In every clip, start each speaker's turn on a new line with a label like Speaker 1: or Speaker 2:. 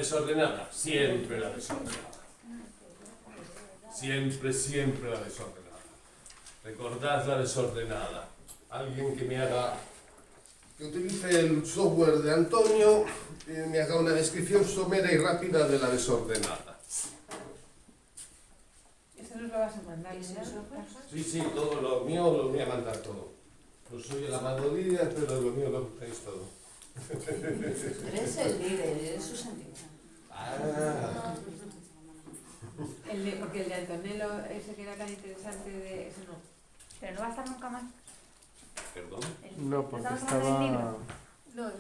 Speaker 1: desordenada, siempre la desordenada. Siempre, siempre la desordenada. Recordad la desordenada. Alguien que me haga, que utilice el software de Antonio y me haga una descripción somera y rápida de la desordenada.
Speaker 2: ¿Eso nos lo vas a mandar?
Speaker 1: Sí, sí, todo lo mío lo voy a mandar todo. No soy el amado líder, pero lo mío lo tenéis todo.
Speaker 3: Eres el líder, eres su sentido.
Speaker 1: Ah.
Speaker 2: Porque el de Antonello, ese que era tan interesante, de ese no.
Speaker 4: Pero no va a estar nunca más.
Speaker 1: Perdón.
Speaker 5: No, porque
Speaker 4: ¿Estamos hablando del
Speaker 5: estaba...
Speaker 4: libro?
Speaker 2: No,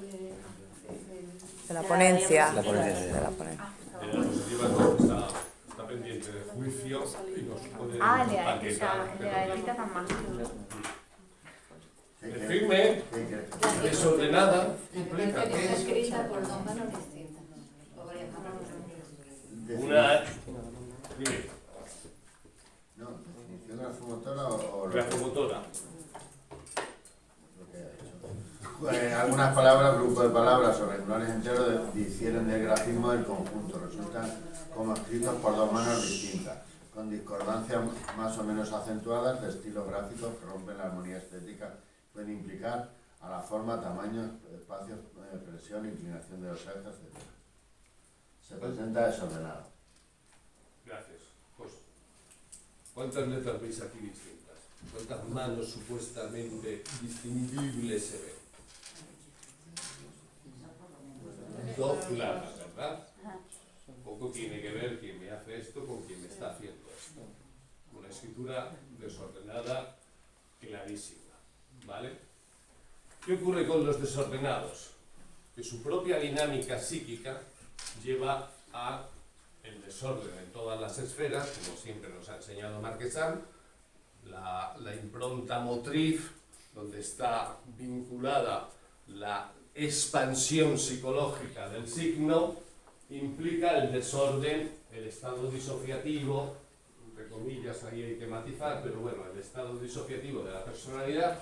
Speaker 6: De la ponencia.
Speaker 3: La ponencia.
Speaker 6: De la ponencia.
Speaker 4: Ah, estaba
Speaker 1: Nos lleva todo, está pendiente de juicio y nos puede
Speaker 4: el de
Speaker 1: empaquetar.
Speaker 4: el de la Edita tan mal.
Speaker 1: El firme, desordenada, implica que
Speaker 3: Está
Speaker 1: es
Speaker 3: escrita por dos manos distintas. O varias manos distintas.
Speaker 1: una... Dime,
Speaker 7: No, ¿definición grafomotora o
Speaker 1: grafomotora.
Speaker 7: lo que ha hecho? Pues, algunas palabras, grupos de palabras o regulares enteros difieren del grafismo del conjunto, resultan como escritos por dos manos distintas, con discordancias más o menos acentuadas de estilos gráficos que rompen la armonía estética, pueden implicar a la forma, tamaño, espacio, presión, inclinación de los ejes, etc. Se presenta desordenado.
Speaker 1: Gracias. Pues, ¿cuántas letras veis aquí distintas? ¿Cuántas manos supuestamente distinguibles se ven? Dos claras, ¿verdad? Un poco tiene que ver quién me hace esto con quién me está haciendo esto. Una escritura desordenada, clarísima, ¿vale? ¿Qué ocurre con los desordenados? Que su propia dinámica psíquica lleva a el desorden en todas las esferas, como siempre nos ha enseñado Marquesán, la impronta motriz, donde está vinculada la expansión psicológica del signo, implica el desorden, el estado disociativo, entre comillas ahí hay que matizar, pero bueno, el estado disociativo de la personalidad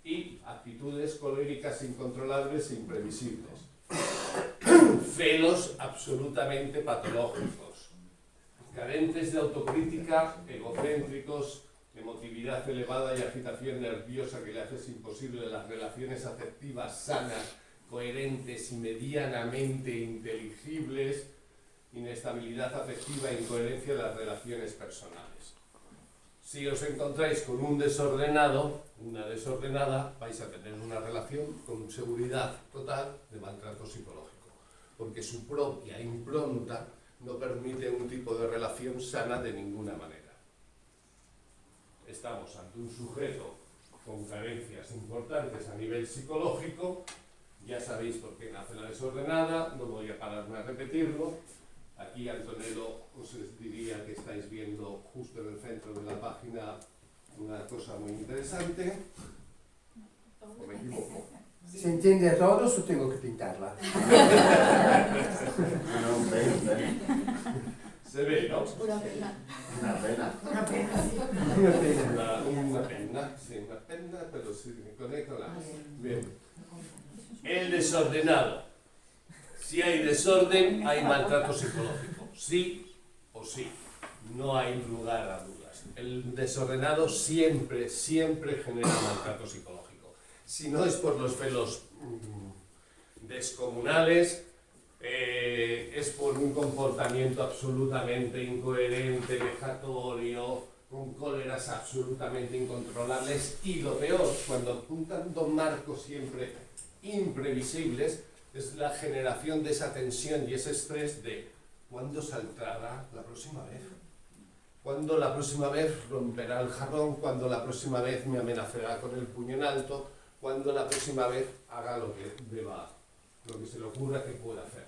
Speaker 1: y actitudes coléricas incontrolables e imprevisibles. Celos absolutamente patológicos, carentes de autocrítica, egocéntricos, emotividad elevada y agitación nerviosa que le hace imposible las relaciones afectivas sanas, coherentes y medianamente inteligibles, inestabilidad afectiva e incoherencia de las relaciones personales. Si os encontráis con un desordenado, una desordenada, vais a tener una relación con seguridad total de maltrato psicológico, porque su propia impronta no permite un tipo de relación sana de ninguna manera. Estamos ante un sujeto con carencias importantes a nivel psicológico, ya sabéis por qué nace la desordenada, no voy a pararme a repetirlo. Aquí Antonello os diría que estáis viendo justo en el centro de la página una cosa muy interesante. ¿O me equivoco?
Speaker 5: ¿Se entiende a todos o tengo que pintarla?
Speaker 7: No, un pene.
Speaker 1: Se ve, ¿no?
Speaker 3: Una pena.
Speaker 7: Una pena.
Speaker 3: Una pena.
Speaker 5: Una pena.
Speaker 1: Una penna, sí, una penna, pero sí, con la... Bien. El desordenado. Si hay desorden, hay maltrato psicológico. Sí o sí. No hay lugar a dudas. El desordenado siempre, siempre genera maltrato psicológico. Si no es por los celos descomunales, es por un comportamiento absolutamente incoherente, vejatorio, con cóleras absolutamente incontrolables y lo peor, cuando apuntan dos marcos siempre imprevisibles, es la generación de esa tensión y ese estrés de ¿cuándo saltará la próxima vez? ¿Cuándo la próxima vez romperá el jarrón? ¿Cuándo la próxima vez me amenazará con el puño en alto? ¿Cuándo la próxima vez haga lo que deba, lo que se le ocurra que pueda hacer?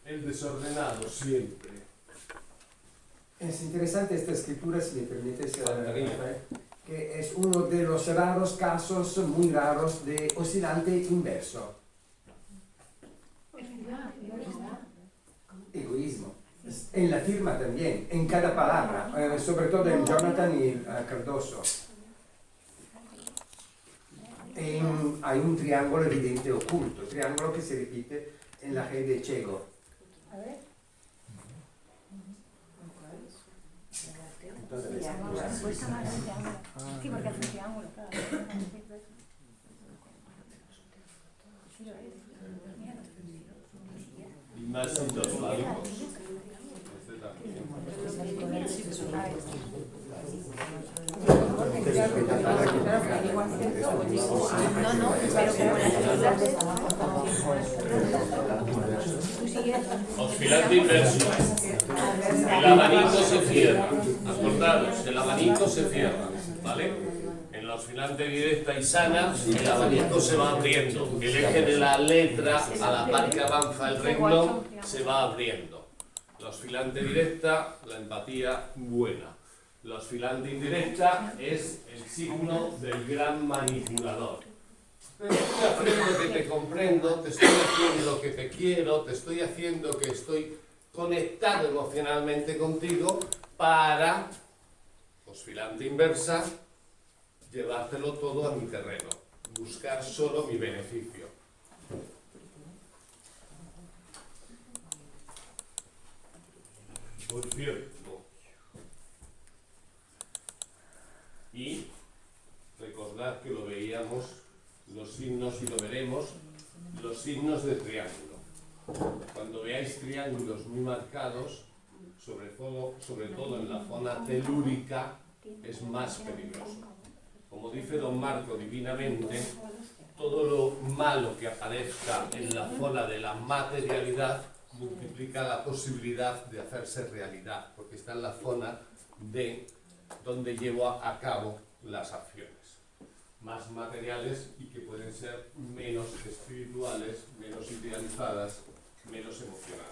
Speaker 1: El desordenado siempre.
Speaker 5: Es interesante esta escritura, si me permites,
Speaker 1: Faltaría.
Speaker 5: Rafael, que es uno de los raros casos, muy raros, de oscilante inverso. Egoísmo. En la firma también, en cada palabra, sobre todo en Jonathan y Cardoso. Hay un triángulo evidente oculto, triángulo que se repite en la G de Chego.
Speaker 4: A ver. Pues más un triángulo. Sí, porque hace un triángulo, claro.
Speaker 1: Y más indosmálicos. Este también.
Speaker 4: No, no, pero como las figuras
Speaker 1: Oscilante inverso. El abanico se cierra. Acordaros, el abanico se cierra, ¿vale? En la oscilante directa y sana, el abanico se va abriendo. El eje de la letra, a la par que avanza el renglón, se va abriendo. La oscilante directa, la empatía buena. La oscilante indirecta es el signo del gran manipulador. Te aprendo que te comprendo, te estoy haciendo que te quiero, te estoy haciendo que estoy conectado emocionalmente contigo para, oscilante inversa, llevártelo todo a mi terreno, buscar solo mi beneficio. Por cierto, y recordad que lo veíamos, los signos, y lo veremos, los signos de triángulo. Cuando veáis triángulos muy marcados, sobre todo en la zona telúrica, es más peligroso. Como dice don Marco divinamente, todo lo malo que aparezca en la zona de la materialidad multiplica la posibilidad de hacerse realidad, porque está en la zona de donde llevo a cabo las acciones más materiales y que pueden ser menos espirituales, menos idealizadas, menos emocionales.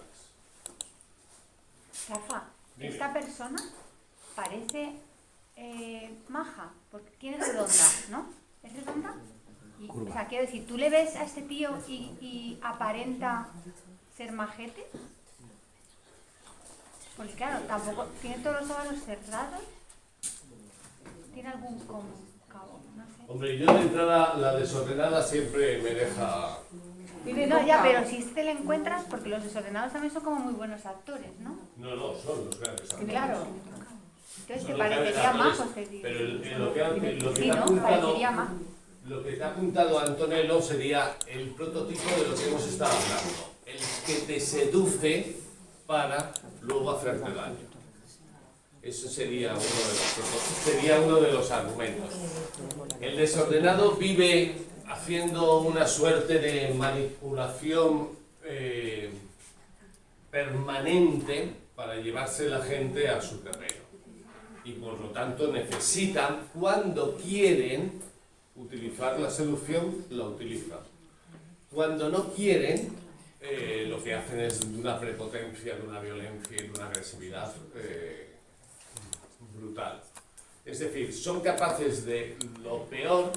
Speaker 4: Rafa, esta persona parece maja, porque tiene redonda, ¿no? ¿Es redonda? O sea, quiero decir, ¿tú le ves a este tío y aparenta ser majete? Porque claro, tampoco tiene todos los órganos cerrados. ¿Tiene algún cabo? No sé.
Speaker 1: Hombre, yo de entrada la desordenada siempre me deja...
Speaker 4: No, ya, pero si te le encuentras, porque los desordenados también son como muy buenos actores, ¿no?
Speaker 1: No, no, son los grandes actores.
Speaker 4: Claro. Entonces te
Speaker 1: Son los
Speaker 4: parecería
Speaker 1: grandes
Speaker 4: majo
Speaker 1: actores,
Speaker 4: este tío.
Speaker 1: pero lo que
Speaker 4: Sí,
Speaker 1: te ha
Speaker 4: ¿no?
Speaker 1: apuntado...
Speaker 4: Parecería majo.
Speaker 1: Lo que te ha apuntado Antonello sería el prototipo de lo que hemos estado hablando. El que te seduce para luego hacerte daño. Eso sería uno de los argumentos. El desordenado vive haciendo una suerte de manipulación permanente para llevarse la gente a su terreno. Y por lo tanto necesitan, cuando quieren utilizar la seducción, la utilizan. Cuando no quieren, lo que hacen es de una prepotencia, de una violencia y de una agresividad brutal. Es decir, son capaces de lo peor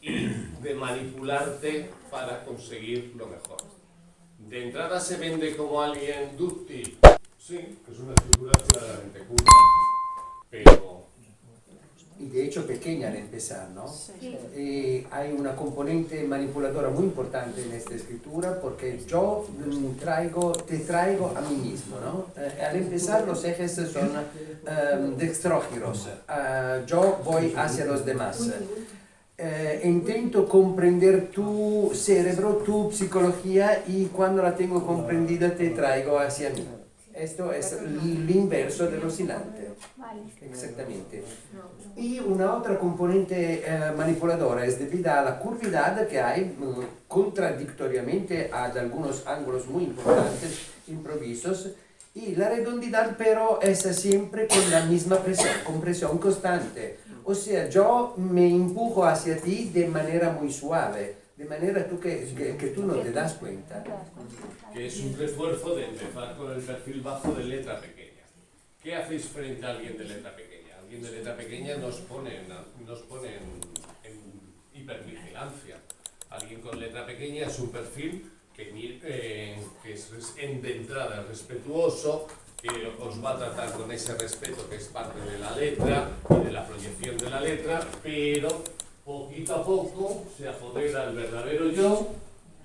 Speaker 1: y de manipularte para conseguir lo mejor. De entrada se vende como alguien dúctil, sí, que es una figura claramente culta, pero...
Speaker 5: Y de hecho pequeña al empezar, ¿no?
Speaker 4: Sí.
Speaker 5: Hay una componente manipuladora muy importante en esta escritura porque yo te traigo a mí mismo, ¿no? Al empezar los ejes son dextrógiros, yo voy hacia los demás. Intento comprender tu cerebro, tu psicología y cuando la tengo comprendida te traigo hacia mí. Esto es el inverso del oscilante.
Speaker 4: Vale.
Speaker 5: Exactamente. Y una otra componente manipuladora es debida a la curvidad que hay contradictoriamente a algunos ángulos muy importantes, improvisos, y la redondidad pero es siempre con la misma presión, con presión constante. O sea, yo me empujo hacia ti de manera muy suave, de manera que tú no te das cuenta.
Speaker 1: Que es un refuerzo de empezar con el perfil bajo de letra pequeña. ¿Qué hacéis frente a alguien de letra pequeña? Alguien de letra pequeña nos pone en hipervigilancia. Alguien con letra pequeña es un perfil que es de entrada respetuoso, que os va a tratar con ese respeto que es parte de la letra y de la proyección de la letra, pero poquito a poco se apodera el verdadero yo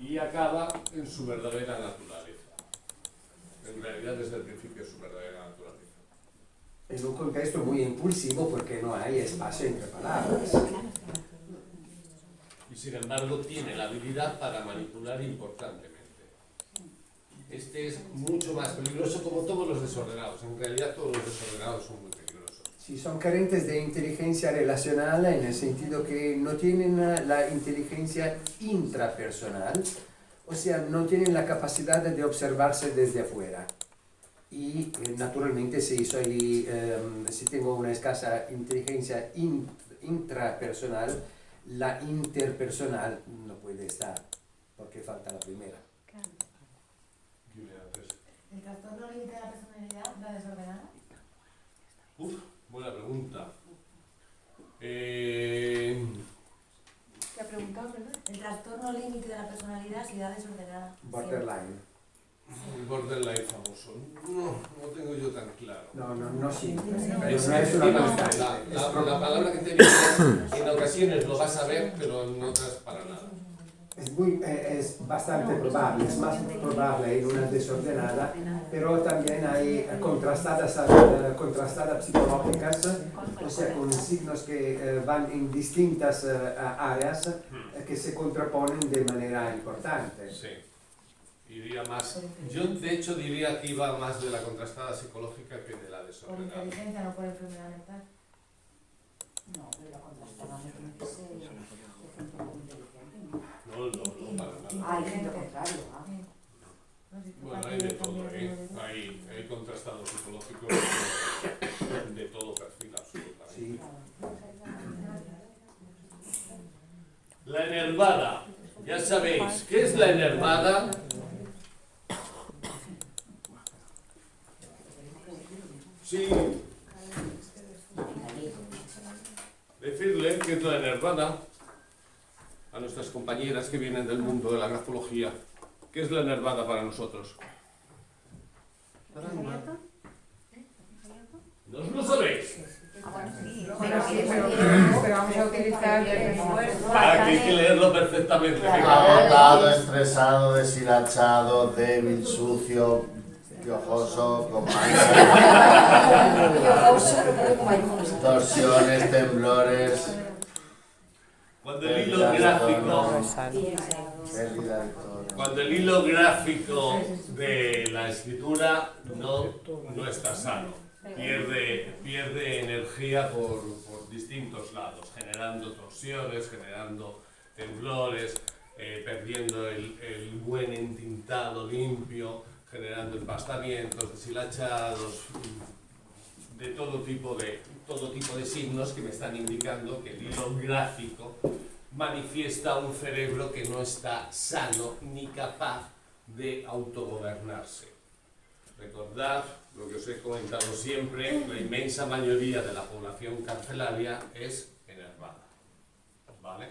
Speaker 1: y acaba en su verdadera naturaleza. En realidad desde el principio es su verdadera naturaleza.
Speaker 5: En un contexto muy impulsivo porque no hay espacio entre palabras.
Speaker 1: Y sin embargo tiene la habilidad para manipular importantemente. Este es mucho más peligroso, como todos los desordenados. En realidad todos los desordenados son muy peligrosos.
Speaker 5: Sí, son carentes de inteligencia relacional en el sentido que no tienen la inteligencia intrapersonal, o sea, no tienen la capacidad de observarse desde afuera. Y naturalmente si tengo una escasa inteligencia intrapersonal, la interpersonal no puede estar, porque falta la primera.
Speaker 3: ¿El trastorno límite de la personalidad, la desordenada?
Speaker 1: Buena pregunta.
Speaker 2: ¿Qué ha preguntado, perdón?
Speaker 3: El trastorno límite de la personalidad, si da desordenada.
Speaker 5: Borderline.
Speaker 1: El borderline famoso. No tengo yo tan claro.
Speaker 5: No siempre.
Speaker 1: Es
Speaker 5: No es una constante.
Speaker 1: la palabra que te digo, en ocasiones lo vas a ver, pero en otras para nada.
Speaker 5: Es bastante probable, es más probable en una desordenada, pero también hay contrastadas psicológicas, o sea, con signos que van en distintas áreas que se contraponen de manera importante.
Speaker 1: Sí. Iría más. Yo de hecho diría que iba más de la contrastada psicológica que de la
Speaker 3: Por
Speaker 1: desordenada.
Speaker 3: inteligencia, no por enfermedad mental.
Speaker 8: No, pero la contrastada no tiene que ser de gente muy inteligente, ¿no?
Speaker 1: No, para nada.
Speaker 8: Ah, hay gente contrario, ¿ah?
Speaker 1: Bueno, hay de todo, hay contrastados psicológicos de todo perfil, absolutamente.
Speaker 5: Sí.
Speaker 1: La enervada. Ya sabéis, ¿qué es la enervada? Sí. Decirle que es la enervada a nuestras compañeras que vienen del mundo de la grafología. ¿Qué es la enervada para nosotros? ¿No os lo sabéis?
Speaker 2: Pero vamos a utilizar
Speaker 1: Para que hay que leerlo perfectamente.
Speaker 7: Agotado, estresado, deshilachado, débil, sucio, piojoso, con manchas, torsiones, temblores,
Speaker 1: Cuando el hilo gráfico,
Speaker 7: pérdida de tono.
Speaker 1: cuando el hilo gráfico de la escritura no está sano, pierde energía por distintos lados, generando torsiones, generando temblores, perdiendo el buen entintado limpio, generando empastamientos, deshilachados, de todo tipo de signos que me están indicando que el hilo gráfico manifiesta un cerebro que no está sano ni capaz de autogobernarse. Recordad lo que os he comentado siempre, la inmensa mayoría de la población carcelaria es enervada, ¿vale?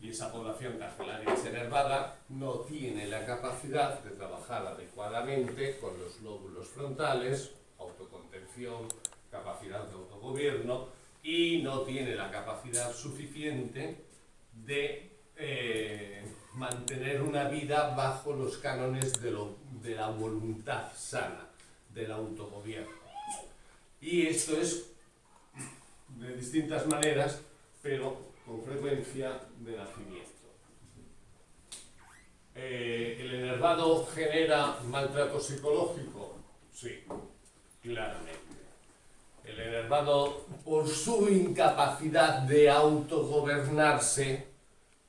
Speaker 1: Y esa población carcelaria desenervada no tiene la capacidad de trabajar adecuadamente con los lóbulos frontales, autocontención, capacidad de autogobierno, y no tiene la capacidad suficiente de mantener una vida bajo los cánones de la voluntad sana, del autogobierno. Y esto es de distintas maneras, pero con frecuencia de nacimiento. ¿El enervado genera maltrato psicológico? Sí, claramente. El enervado, por su incapacidad de autogobernarse,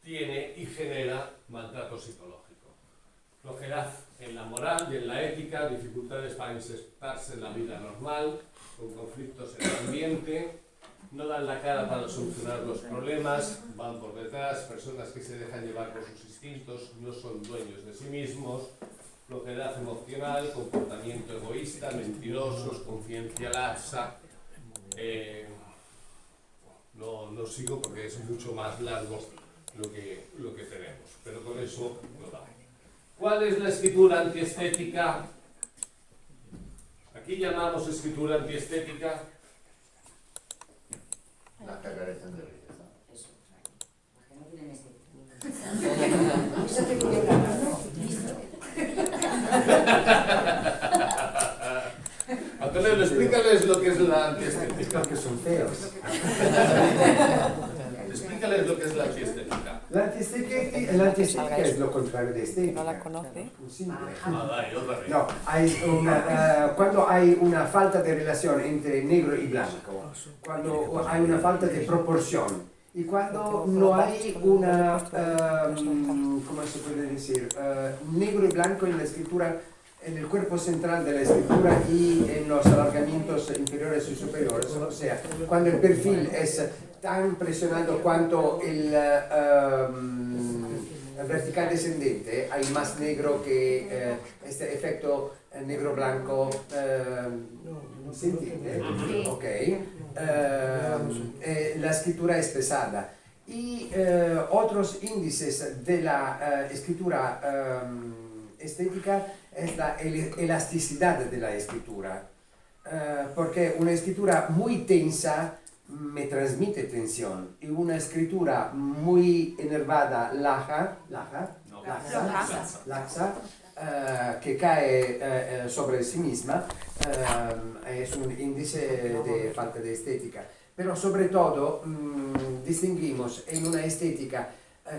Speaker 1: tiene y genera maltrato psicológico. Flojedad en la moral y en la ética, dificultades para insertarse en la vida normal, con conflictos en el ambiente, no dan la cara para solucionar los problemas, van por detrás, personas que se dejan llevar por sus instintos, no son dueños de sí mismos, flojedad emocional, comportamiento egoísta, mentirosos, conciencia laxa. No sigo porque es mucho más largo lo que tenemos, pero con eso lo damos. ¿Cuál es la escritura antiestética? Aquí llamamos escritura antiestética
Speaker 7: Las que carecen de belleza.
Speaker 8: Eso, las que no tienen estética.
Speaker 3: Eso te quiere hablar, ¿no?
Speaker 1: Bueno, explícales lo que es la antiestética.
Speaker 5: Porque son feos.
Speaker 1: Explícales lo que es la antiestética.
Speaker 5: La antiestética es lo contrario de estética.
Speaker 6: No la conoce.
Speaker 5: Simple.
Speaker 1: Dai, otra vez.
Speaker 5: No, cuando hay una falta de relación entre negro y blanco, cuando hay una falta de proporción y cuando no hay una, ¿cómo se puede decir? Negro y blanco en la escritura, en el cuerpo central de la escritura y en los alargamientos inferiores y superiores, o sea, cuando el perfil es tan presionado cuanto el vertical descendente, hay más negro que este efecto negro-blanco, ¿se entiende? Ok. La escritura es pesada. Y otros índices de la escritura estética es la elasticidad de la escritura. Porque una escritura muy tensa me transmite tensión y una escritura muy enervada, laxa, que cae sobre sí misma, es un índice de falta de estética. Pero sobre todo distinguimos en una estética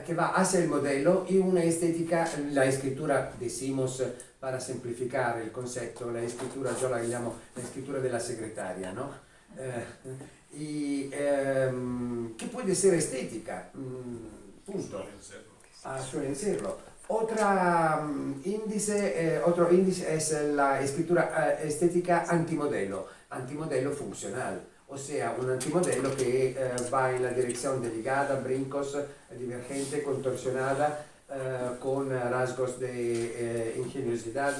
Speaker 5: que va hacia el modelo y una estética, la escritura, decimos para simplificar el concepto, la escritura yo la llamo la escritura de la secretaria, ¿no? Que puede ser estética, punto. Suelen serlo. Otro índice es la escritura estética antimodelo funcional, o sea, un antimodelo que va en la dirección deligada, brincos, divergente, contorsionada, con rasgos de ingeniosidad,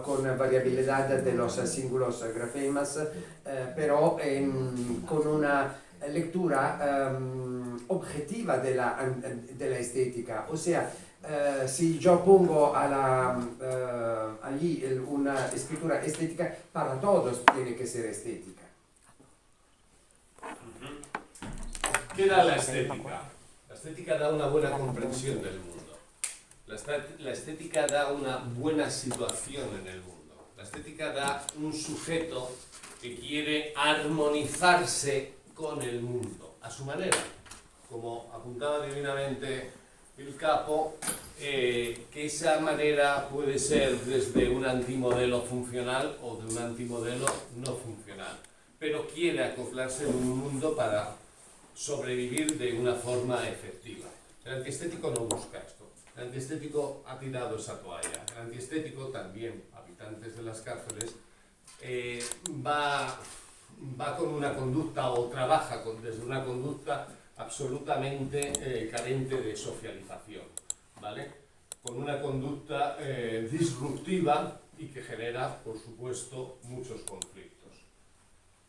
Speaker 5: con variabilidad de los símbolos grafemas, pero con una lectura objetiva de la estética. O sea, si yo pongo allí una escritura estética, para todos tiene que ser estética.
Speaker 1: ¿Qué da la estética? La estética da una buena comprensión del mundo. La estética da una buena situación en el mundo. La estética da un sujeto que quiere armonizarse con el mundo, a su manera. Como apuntaba divinamente el capo, que esa manera puede ser desde un antimodelo funcional o de un antimodelo no funcional, pero quiere acoplarse en un mundo para sobrevivir de una forma efectiva. El antiestético no busca esto. El antiestético ha tirado esa toalla. El antiestético también, habitantes de las cárceles, va con una conducta o trabaja desde una conducta absolutamente carente de socialización, ¿vale? Con una conducta disruptiva y que genera, por supuesto, muchos conflictos.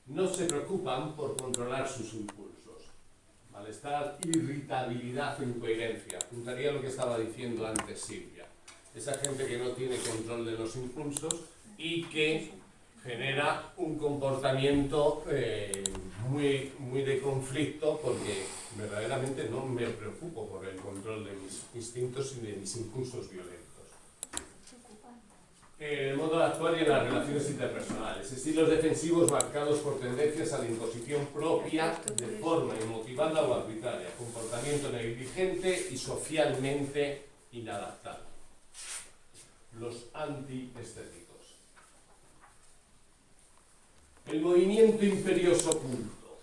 Speaker 1: No se preocupan por controlar sus impulsos. Malestar, irritabilidad o incoherencia. Apuntaría lo que estaba diciendo antes Silvia. Esa gente que no tiene control de los impulsos y que genera un comportamiento muy de conflicto, porque verdaderamente no me preocupo por el control de mis instintos y de mis impulsos violentos. El modo de actuar y en las relaciones interpersonales. Estilos defensivos marcados por tendencias a la imposición propia de forma inmotivada o arbitraria. Comportamiento negligente y socialmente inadaptable. Los antiestéticos. El movimiento imperioso oculto.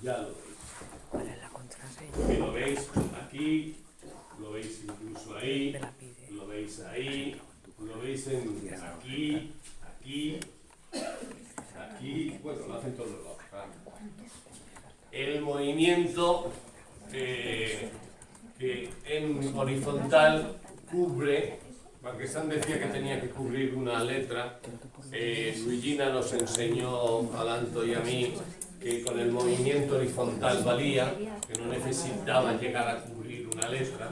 Speaker 1: Ya lo veis.
Speaker 6: ¿Cuál es la contraseña?
Speaker 1: Que lo veis aquí, lo veis incluso ahí.
Speaker 6: Me la pide.
Speaker 1: Lo veis ahí, lo veis aquí, bueno, lo hacen todos los lados. ¿Verdad? El movimiento que en horizontal cubre, Marquesán decía que tenía que cubrir una letra, Luigina nos enseñó a Lanto y a mí que con el movimiento horizontal valía, que no necesitaba llegar a cubrir una letra.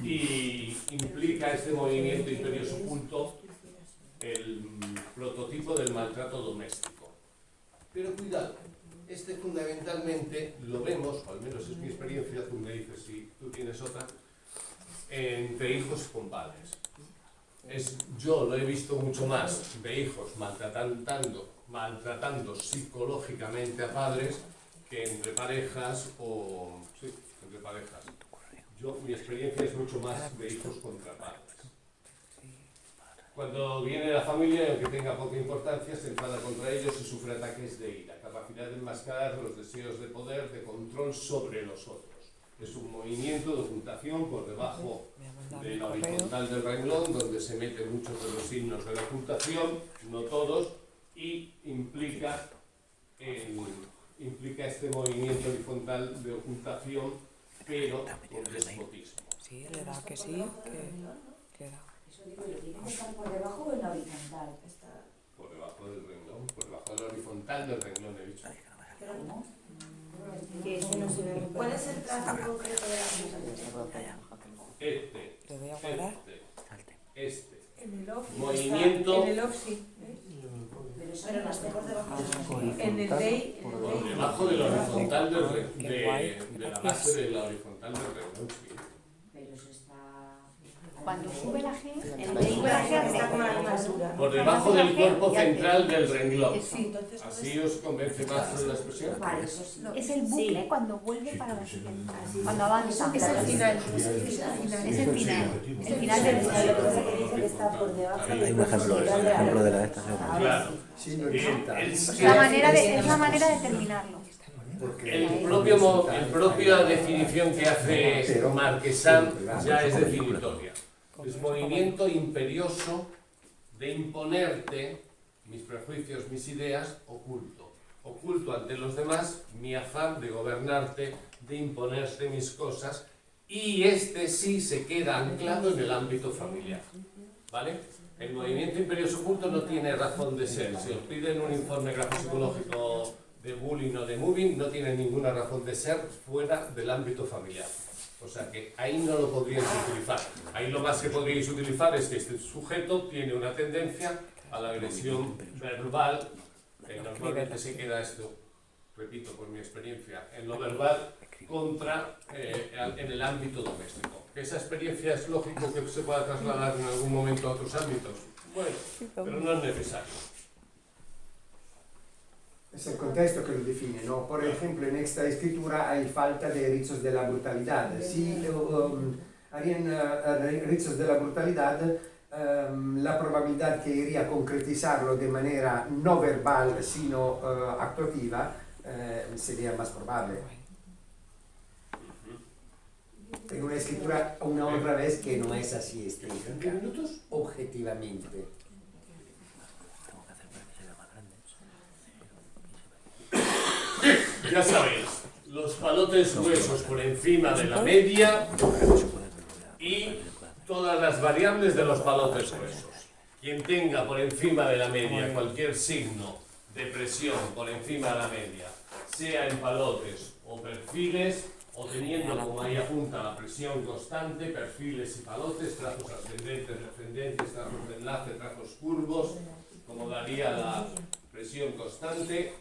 Speaker 1: Y implica este movimiento imperioso oculto el prototipo del maltrato doméstico. Pero cuidado, este fundamentalmente lo vemos, o al menos es mi experiencia, tú me dices si tú tienes otra, entre hijos con padres. yo lo he visto mucho más de hijos maltratando psicológicamente a padres que entre parejas o... Sí, entre parejas. Mi experiencia es mucho más de hijos contra padres. Cuando viene la familia, aunque tenga poca importancia, se enfada contra ellos y sufre ataques de ira, capacidad de enmascarar los deseos de poder, de control sobre los otros. Es un movimiento de ocultación por debajo de la horizontal del renglón, donde se meten muchos de los signos de la ocultación, no todos, y implica este movimiento horizontal de ocultación, pero con despotismo.
Speaker 6: Sí, le da que sí, que da.
Speaker 8: Eso digo yo, ¿tiene que estar por debajo o en la horizontal?
Speaker 1: Por debajo del renglón, por debajo de la horizontal del renglón, he dicho.
Speaker 8: Pero no.
Speaker 3: ¿Cuál es el trazo concreto de la
Speaker 6: Le voy a guardar.
Speaker 3: En el off.
Speaker 1: Movimiento.
Speaker 2: En el off sí.
Speaker 3: Pero no está por debajo.
Speaker 2: En el day.
Speaker 1: Por debajo de la horizontal de la base de la horizontal del renglón, sí.
Speaker 8: Pero eso está...
Speaker 4: Cuando sube la G,
Speaker 3: Cuando sube la G está como a la misma altura.
Speaker 1: Por debajo del cuerpo central del renglón.
Speaker 2: Sí.
Speaker 1: ¿Así os convence más la expresión?
Speaker 8: Vale, eso sí.
Speaker 4: es el bucle cuando vuelve para la siguiente, cuando avanza.
Speaker 2: Es el final.
Speaker 4: Es el final del
Speaker 8: Lo que pasa es que dice que está por debajo
Speaker 1: Hay
Speaker 8: del
Speaker 1: un
Speaker 6: ejemplo de la de esta.
Speaker 1: Claro.
Speaker 5: Sí, no importa.
Speaker 4: Es la manera de terminarlo.
Speaker 1: El propia definición que hace Marquesán ya es definitoria. Es movimiento imperioso de imponerte mis prejuicios, mis ideas, oculto. Oculto ante los demás mi afán de gobernarte, de imponerte mis cosas, y este sí se queda anclado en el ámbito familiar. ¿Vale? El movimiento imperioso oculto no tiene razón de ser. Si os piden un informe grafopsicológico de bullying o de moving, no tiene ninguna razón de ser fuera del ámbito familiar. O sea que ahí no lo podríais utilizar. Ahí lo más que podríais utilizar es que este sujeto tiene una tendencia a la agresión verbal, que normalmente se queda esto, repito por mi experiencia, en lo verbal, en el ámbito doméstico. ¿Esa experiencia es lógico que se pueda trasladar en algún momento a otros ámbitos? Bueno, pero no es necesario.
Speaker 5: Es el contexto que lo define, ¿no? Por ejemplo, en esta escritura hay falta de ritos de la brutalidad. Si harían ritos de la brutalidad, la probabilidad que iría a concretizarlo de manera no verbal, sino actuativa, sería más probable. En una escritura, una otra vez, que no es así estética, objetivamente.
Speaker 1: Ya sabéis, los palotes gruesos por encima de la media y todas las variables de los palotes gruesos. Quien tenga por encima de la media cualquier signo de presión por encima de la media, sea en palotes o perfiles, o teniendo como ahí apunta la presión constante, perfiles y palotes, trazos ascendentes, descendentes, trazos de enlace, trazos curvos, como daría la presión constante,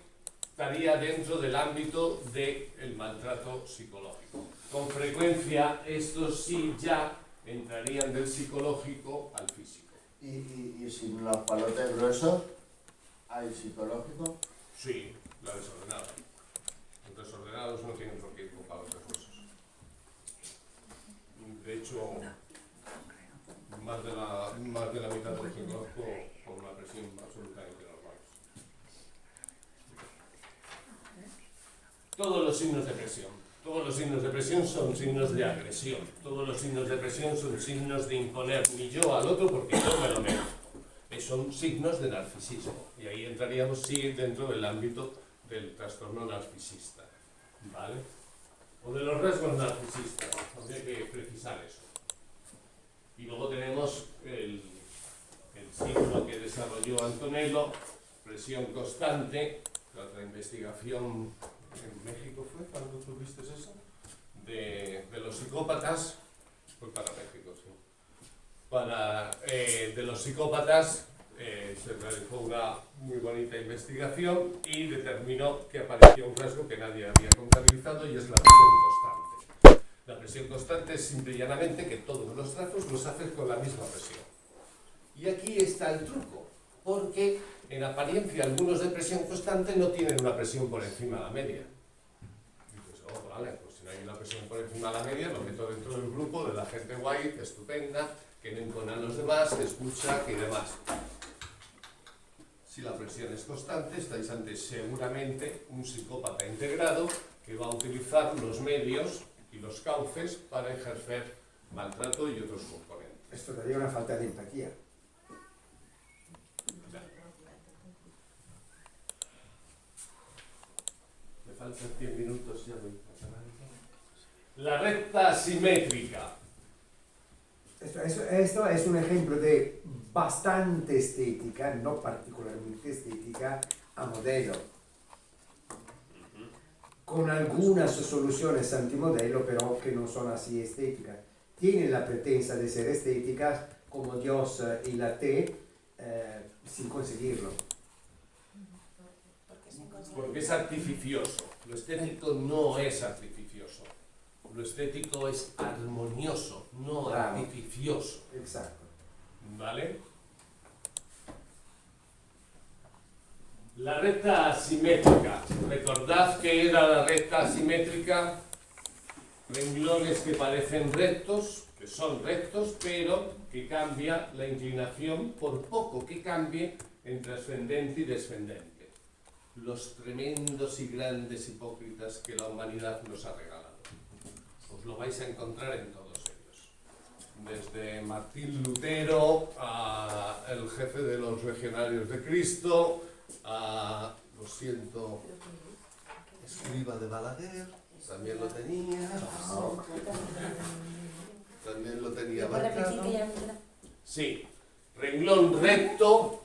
Speaker 1: estaría dentro del ámbito del maltrato psicológico. Con frecuencia estos sí ya entrarían del psicológico al físico.
Speaker 7: ¿Y sin los palotes gruesos hay psicológico?
Speaker 1: Sí, la desordenada. Los desordenados no tienen por qué ir con palotes gruesos. De hecho, más de la mitad de los que conozco con una presión absolutamente normal. Todos los signos de presión. Todos los signos de presión son signos de agresión. Todos los signos de presión son signos de imponer mi yo al otro porque yo me lo merezco. Son signos de narcisismo. Y ahí entraríamos, sí, dentro del ámbito del trastorno narcisista. ¿Vale? O de los rasgos narcisistas. Habría que precisar eso. Y luego tenemos el signo que desarrolló Antonello, presión constante, la otra investigación en México fue cuando tuviste eso, de los psicópatas, fue para México, sí. De los psicópatas se realizó una muy bonita investigación y determinó que aparecía un rasgo que nadie había contabilizado y es la presión constante. La presión constante es simple y llanamente que todos los trazos los haces con la misma presión. Y aquí está el truco, porque en apariencia algunos de presión constante no tienen una presión por encima de la media. Y dices, oh, vale, pues si no hay una presión por encima de la media, lo meto dentro del grupo de la gente guay, estupenda, que no impone a los demás, que escucha, que demás. Si la presión es constante, estáis ante seguramente un psicópata integrado que va a utilizar los medios y los cauces para ejercer maltrato y otros componentes.
Speaker 5: Esto daría una falta de empatía.
Speaker 1: Me faltan 10 minutos, ya voy acabando. La recta simétrica.
Speaker 5: Esto es un ejemplo de bastante estética, no particularmente estética, a modelo. Con algunas soluciones antimodelo, pero que no son así estéticas. Tienen la pretensa de ser estéticas, como Dios y la T, sin conseguirlo.
Speaker 1: Porque es artificioso. Lo estético no es artificioso. Lo estético es armonioso, no
Speaker 5: Bravo.
Speaker 1: artificioso.
Speaker 5: Exacto.
Speaker 1: ¿Vale? La recta asimétrica. Recordad que era la recta asimétrica. Renglones que parecen rectos, que son rectos, pero que cambia la inclinación por poco que cambie entre ascendente y descendente. Los tremendos y grandes hipócritas que la humanidad nos ha regalado. Os lo vais a encontrar en todos ellos. Desde Martín Lutero a el jefe de los Legionarios de Cristo, a, lo siento, Escriba de Balaguer, también lo tenía. También lo tenía marcado. Sí, renglón recto,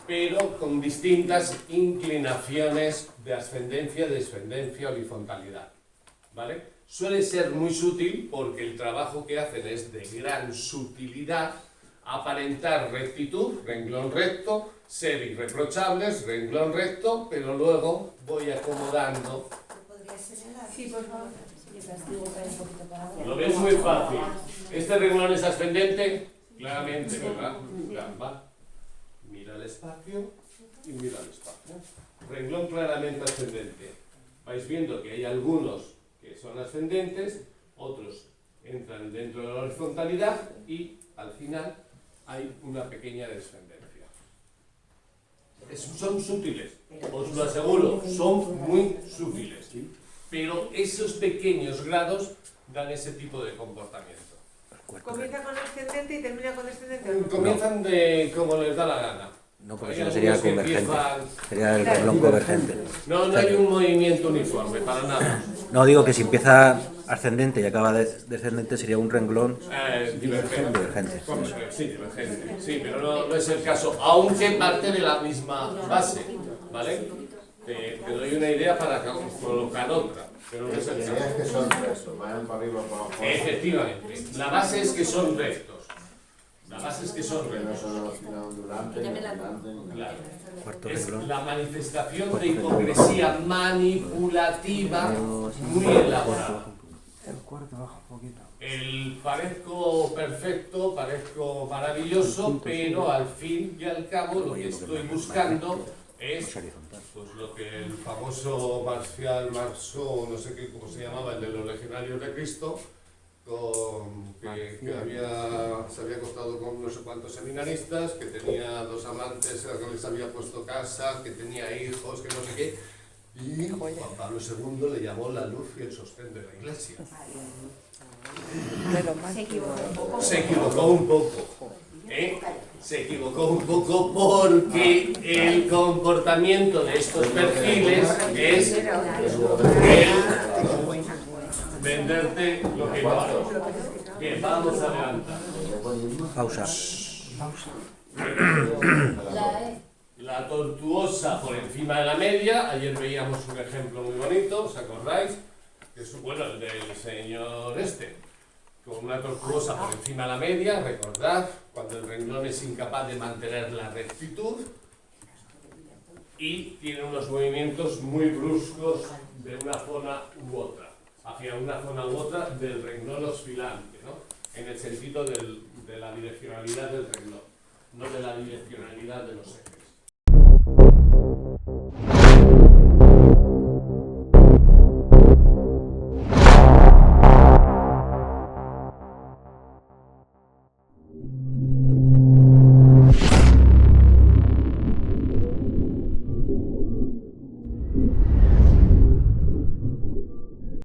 Speaker 1: pero con distintas inclinaciones de ascendencia, descendencia, horizontalidad. ¿Vale? Suele ser muy sutil porque el trabajo que hacen es de gran sutilidad, aparentar rectitud, renglón recto, ser irreprochables, renglón recto, pero luego voy acomodando.
Speaker 2: Sí, por favor.
Speaker 1: Lo ves muy fácil. Este renglón es ascendente, claramente, ¿verdad? Va. Mira el espacio y mira el espacio. Renglón claramente ascendente. Vais viendo que hay algunos que son ascendentes, otros entran dentro de la horizontalidad y al final hay una pequeña descendencia. Son sutiles, os lo aseguro, son muy sutiles. Pero esos pequeños grados dan ese tipo de comportamiento.
Speaker 2: ¿Comienza con ascendente y termina con descendente? ¿O no?
Speaker 1: Comienzan de como les da la gana.
Speaker 6: No, porque
Speaker 1: Hay
Speaker 6: eso sería
Speaker 1: algunos que
Speaker 6: convergente.
Speaker 1: empiezan-
Speaker 6: Sería el renglón convergente.
Speaker 1: No hay un movimiento uniforme, para nada.
Speaker 6: No, digo que si empieza ascendente y acaba descendente sería un renglón
Speaker 1: Divergente.
Speaker 6: divergente.
Speaker 1: Sí, divergente. Sí, pero no es el caso, aunque parte de la misma base, ¿vale? Te doy una idea para colocar otra, pero no es el
Speaker 7: La idea
Speaker 1: caso.
Speaker 7: es que son rectos, vayan para arriba o para abajo.
Speaker 1: Efectivamente, la base es que son rectos. La base es que son
Speaker 7: Que no
Speaker 1: rectos.
Speaker 7: son ondulante, ni ondulante, ni nada.
Speaker 1: Claro.
Speaker 6: Cuarto
Speaker 1: Es
Speaker 6: renglón.
Speaker 1: la manifestación de hipocresía manipulativa muy elaborada.
Speaker 5: El cuarto baja un poquito.
Speaker 1: El parezco perfecto, parezco maravilloso, pero al fin y al cabo lo que estoy buscando es pues lo que el famoso Marcial Marceau, no sé qué, cómo se llamaba, el de los Legionarios de Cristo, que se había acostado con no sé cuántos seminaristas, que tenía 2 amantes a los que les había puesto casa, que tenía hijos, que no sé qué, y Juan Pablo II le llamó la luz y el sostén de la Iglesia.
Speaker 4: Se equivocó.
Speaker 1: Se equivocó un poco. Se equivocó un poco porque el comportamiento de estos perfiles es el venderte lo que vale. Bien, vamos a levantar.
Speaker 6: Pausa.
Speaker 1: La tortuosa por encima de la media. Ayer veíamos un ejemplo muy bonito, ¿os acordáis? Que es bueno, el del señor con una tortuosa por encima de la media, recordad, cuando el renglón es incapaz de mantener la rectitud y tiene unos movimientos muy bruscos de una zona u otra, hacia una zona u otra del renglón oscilante, ¿no? En el sentido de la direccionalidad del renglón. no de la direccionalidad de los ejes.